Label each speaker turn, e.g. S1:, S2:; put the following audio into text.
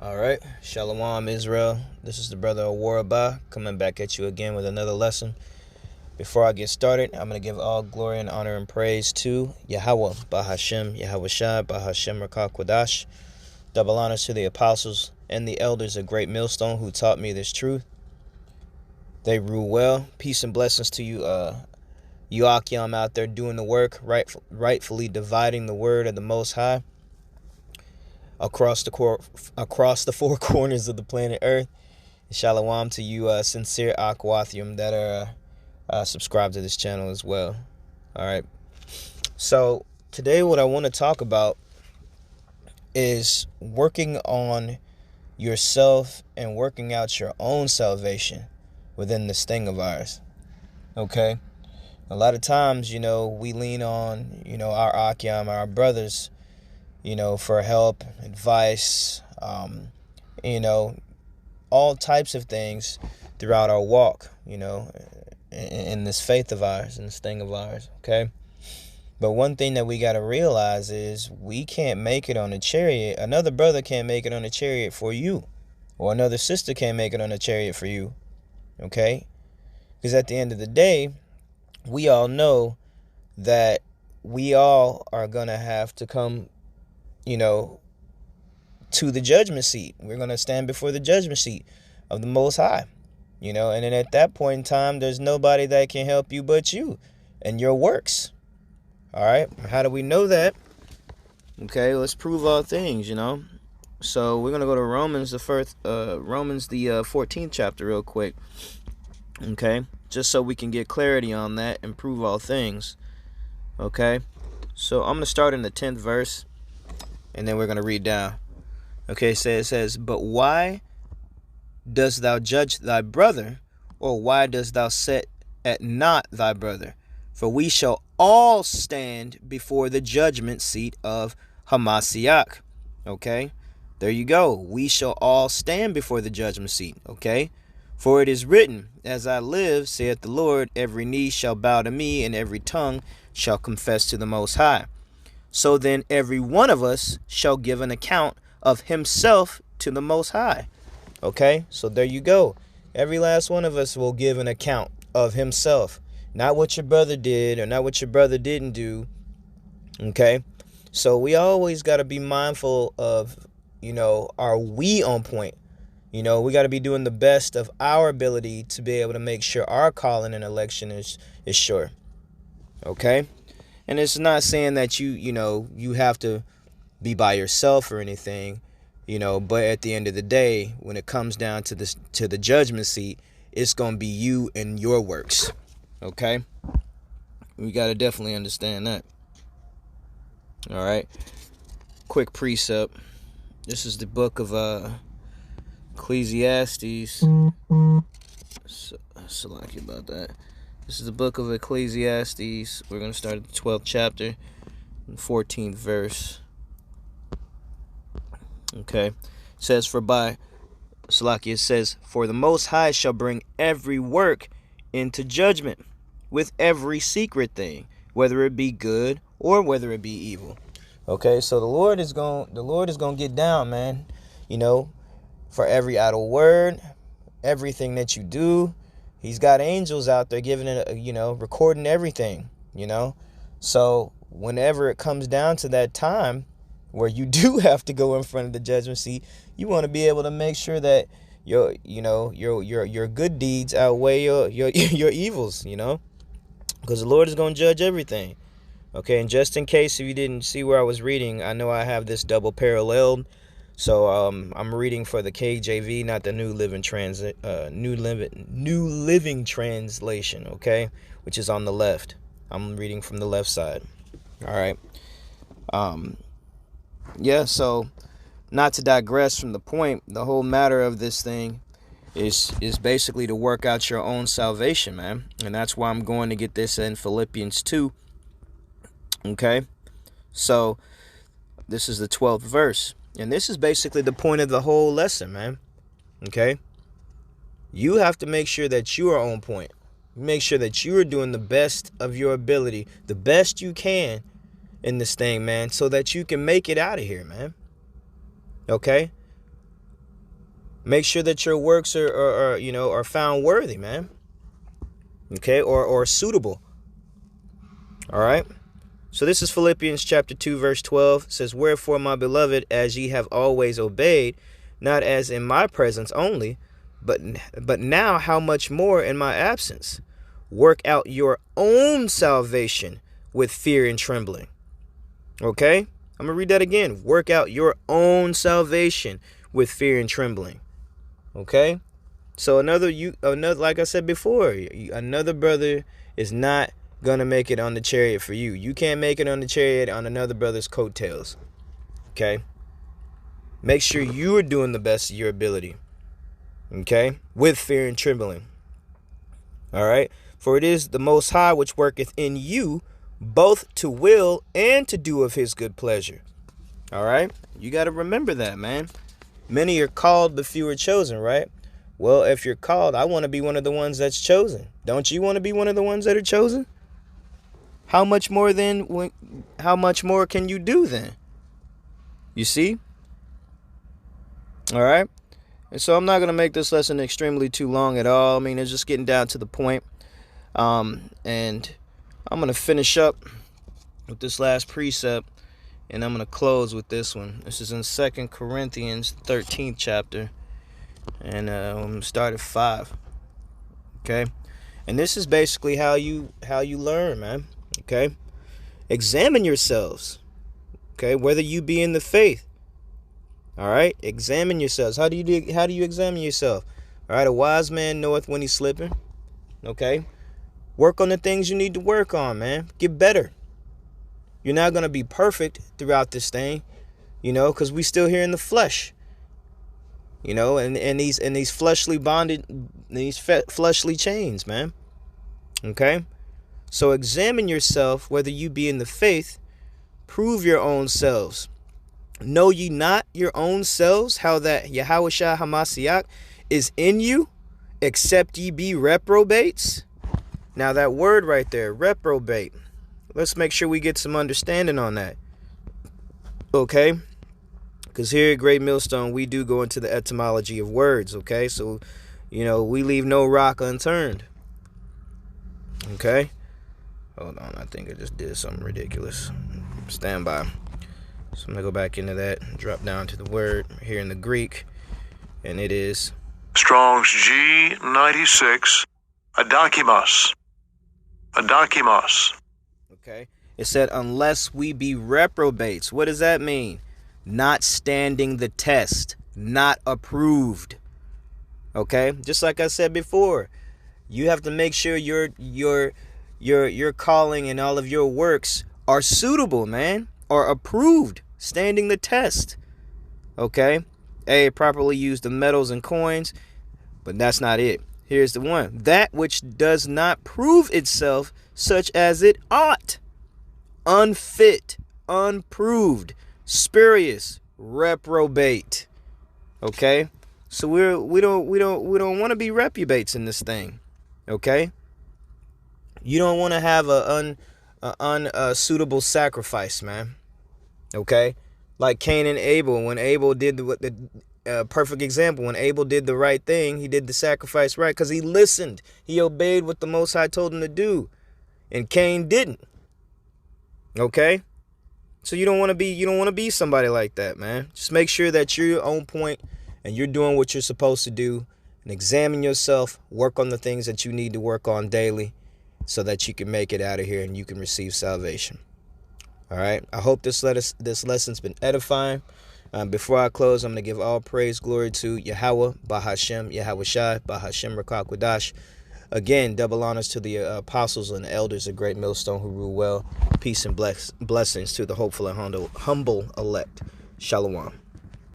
S1: All right, Shalom Israel. This is the brother Awarabah coming back at you again with another lesson. Before I get started, I'm going to give all glory and honor and praise to Yahweh, Bahashem, Yahweh Shai, Bahashem Rakah Quadash. Double honors to the apostles and the elders of Great Millstone who taught me this truth. They rule well. Peace and blessings to you, Akim out there doing the work, rightfully dividing the word of the Most High across the four corners of the planet Earth. Shalom to you sincere Aquathium that are subscribed to this channel as well. All right. So today what I want to talk about is working on yourself and working out your own salvation within this thing of ours. Okay. A lot of times, we lean on, our Akim, our brothers, for help, advice, all types of things throughout our walk, in this faith of ours, in this thing of ours, okay? But one thing that we got to realize is we can't make it on a chariot. Another brother can't make it on a chariot for you, or another sister can't make it on a chariot for you, okay? Because at the end of the day, we all know that we all are going to have to come to the judgment seat. We're going to stand before the judgment seat of the Most High, and then at that point in time, there's nobody that can help you but you and your works. All right. How do we know that? Okay. Let's prove all things, So we're going to go to Romans, the 14th chapter real quick. Okay. Just so we can get clarity on that and prove all things. Okay. So I'm going to start in the 10th verse. And then we're going to read down. Okay, so it says, "But why dost thou judge thy brother? Or why dost thou set at naught thy brother? For we shall all stand before the judgment seat of Hamashiach." Okay, there you go. We shall all stand before the judgment seat. Okay, "For it is written, As I live, saith the Lord, every knee shall bow to me, and every tongue shall confess to the Most High. So then every one of us shall give an account of himself to the Most High." Okay, so there you go. Every last one of us will give an account of himself. Not what your brother did or not what your brother didn't do. Okay, so we always got to be mindful of, are we on point? We got to be doing the best of our ability to be able to make sure our calling and election is sure. Okay. And it's not saying that you have to be by yourself or anything, but at the end of the day, when it comes down to the judgment seat, it's going to be you and your works. Okay? We got to definitely understand that. All right. Quick precept. This is the book of Ecclesiastes. So lucky about that. This is the book of Ecclesiastes. We're going to start at the 12th chapter, 14th verse. Okay. It says, "For the Most High shall bring every work into judgment with every secret thing, whether it be good or whether it be evil." Okay, so the Lord is going to get down, man, for every idle word, everything that you do. He's got angels out there giving it, recording everything, So whenever it comes down to that time where you do have to go in front of the judgment seat, you want to be able to make sure that your good deeds outweigh your evils, because the Lord is going to judge everything. Okay, and just in case if you didn't see where I was reading, I know I have this double paralleled. So I'm reading for the KJV, not the New Living Translation, okay, which is on the left. I'm reading from the left side. All right. So not to digress from the point, the whole matter of this thing is basically to work out your own salvation, man. And that's why I'm going to get this in Philippians 2. Okay. So this is the 12th verse. And this is basically the point of the whole lesson, man. Okay? You have to make sure that you are on point. Make sure that you are doing the best of your ability, the best you can in this thing, man, so that you can make it out of here, man. Okay? Make sure that your works are found worthy, man. Okay, or suitable. All right. So this is Philippians chapter 2, verse 12. It says, "Wherefore, my beloved, as ye have always obeyed, not as in my presence only, but now how much more in my absence, work out your own salvation with fear and trembling." Okay? I'm going to read that again. Work out your own salvation with fear and trembling. Okay? So another, like I said before, another brother is not gonna make it on the chariot for you. You can't make it on the chariot on another brother's coattails. Okay? Make sure you are doing the best of your ability. Okay? With fear and trembling. All right? For it is the Most High which worketh in you both to will and to do of his good pleasure. All right? You got to remember that, man. Many are called, but few are chosen, right? Well, if you're called, I want to be one of the ones that's chosen. Don't you want to be one of the ones that are chosen? How much more can you do then? You see? All right. And so I'm not going to make this lesson extremely too long at all. I mean, it's just getting down to the point. And I'm going to finish up with this last precept, and I'm going to close with this one. This is in 2 Corinthians 13th chapter, and I'm going to start at 5. Okay? And this is basically how you learn, man. Okay? Examine yourselves. Okay? Whether you be in the faith. All right? Examine yourselves. How do you examine yourself? All right? A wise man knoweth when he's slipping. Okay? Work on the things you need to work on, man. Get better. You're not going to be perfect throughout this thing, because we still here in the flesh. And these fleshly fleshly chains, man. Okay? So examine yourself, whether you be in the faith. Prove your own selves. Know ye not your own selves, how that Yahushua Hamashiach is in you, except ye be reprobates? Now that word right there, reprobate. Let's make sure we get some understanding on that. Okay? Because here at Great Millstone, we do go into the etymology of words, okay? So, we leave no rock unturned. Okay? Hold on, I think I just did something ridiculous. Stand by. So I'm going to go back into that, drop down to the word here in the Greek, and it is
S2: Strong's G96, adokimos. Adokimos.
S1: Okay? It said, unless we be reprobates. What does that mean? Not standing the test, not approved. Okay? Just like I said before, you have to make sure your calling and all of your works are suitable, man, or approved, standing the test. Okay? Properly use the metals and coins, but that's not it. Here's the one. That which does not prove itself such as it ought. Unfit, unproved, spurious, reprobate. Okay? So we don't want to be reprobates in this thing. Okay? You don't want to have a unsuitable sacrifice, man. Okay? Like Cain and Abel, when Abel did the perfect example, when Abel did the right thing, he did the sacrifice right because he listened. He obeyed what the Most High told him to do. And Cain didn't. Okay? So you don't want to be somebody like that, man. Just make sure that you're on point and you're doing what you're supposed to do, and examine yourself, work on the things that you need to work on daily so that you can make it out of here and you can receive salvation. All right? I hope this lesson's been edifying. Before I close, I'm going to give all praise, glory to Yahweh, Bahashem, Yahushai, Bahashem Rakakwadash. Again, double honors to the apostles and elders of Great Millstone who rule well. Peace and blessings to the hopeful and humble elect. Shalom.